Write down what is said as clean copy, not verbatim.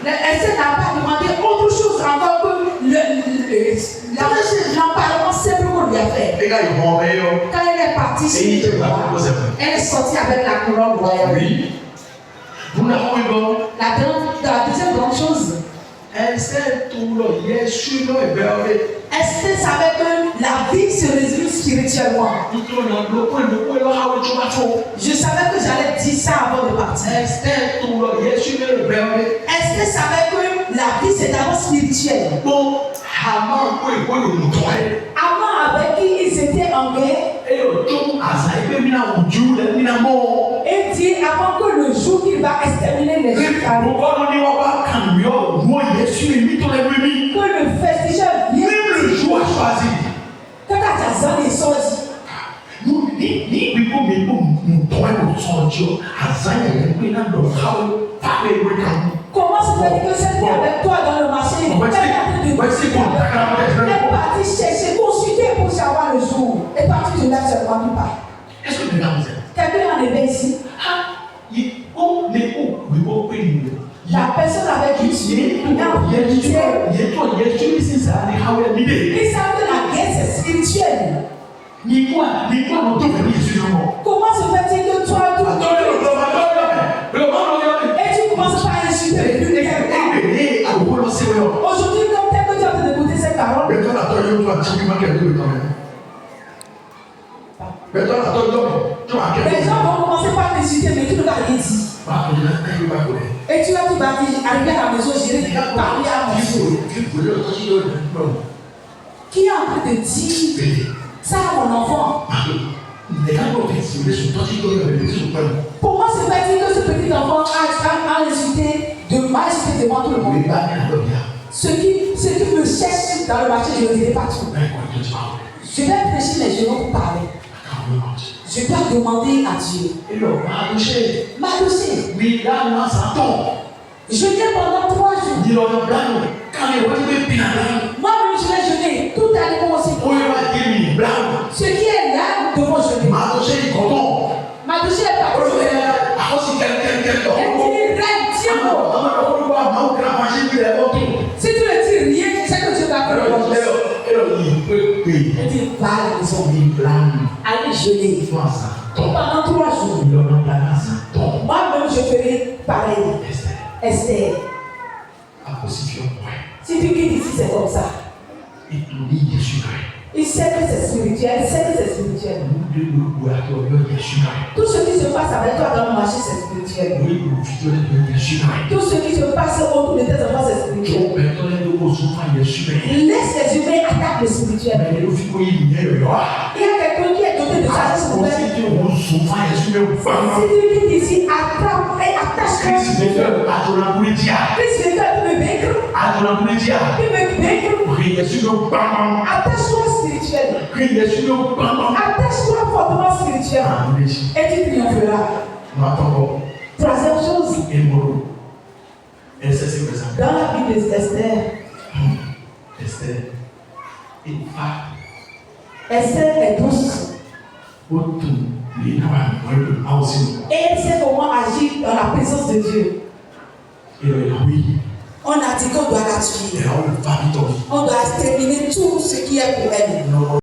Esther n'a pas demandé autre chose encore que l'emparement simple qu'on lui a fait. Quand elle est partie chez le roi, elle est sortie avec la couronne royale. Oui. La deuxième grande chose, Esther savait que la vie se résume spirituellement. Je savais que j'allais dire ça avant de partir. Esther savait que la vie c'est d'abord spirituel. Avant avec qui ils étaient en guerre, et dit avant que le jour qu'il va exterminer les Juifs arrive, que le festival vienne. Même le jour choisi. Quand tu as dit, comment se fait que celle qui est avec toi dans le marché est partie chercher, consulter pour savoir le jour. Et partie de là seulement tu parles. Est-ce que mesdames vous êtes? Quelqu'un en est ici. La personne avec qui tu es, il savent que la guerre c'est spirituel. Comment se fait-il que toi, et tu commences pas à insulter aujourd'hui, comme tel que tu as écouté cette parole, les gens vont commencer par t'insulter, mais tu ne vas rien dire. Et tu vas arriver à la maison, j'irai parler à mon fils. Qui est en train de dire ça à mon enfant? Comment se fait-il que ce petit enfant a insulté devant tout le monde? Ceux qui me cherchent dans le marché, je ne dirai pas tout. Je vais prêcher les genoux pour parler. Je dois demander à Dieu. M'adoucher. Je viens pendant 3 jours. Moi-même, je vais jeûner. Tout animal aussi. Ce qui est là, nous devons jeûner. M'adoucher est parti. Elle dit, reine, tiens-moi. Si tu ne dis rien, tu sais que Dieu va faire le bon. Elle dit, va à la maison. Allez jeûner. Pendant 3 jours. Moi-même, je ferai pareil. Esther. Si tu quittes ici, c'est comme ça. Il sait que c'est spirituel, Tout ce qui se passe avec toi dans le marché, c'est spirituel. Tout ce qui se passe autour de tes enfants, c'est spirituel. Laisse les humains attaquer le spirituel. Il y a quelqu'un qui est doté de sagesse nouvelle. Si tu quittes ici, attrape et attache-toi. Christ veut me vaincre. Attache-toi spirituel. Attache-toi fortement spirituel. Et tu triompheras. Troisième chose. Dans la Bible d'Esther. Esther est douce. Et elle sait comment agir dans la présence de Dieu. On a dit qu'on doit la tuer. On doit exterminer tout ce qui est pour elle.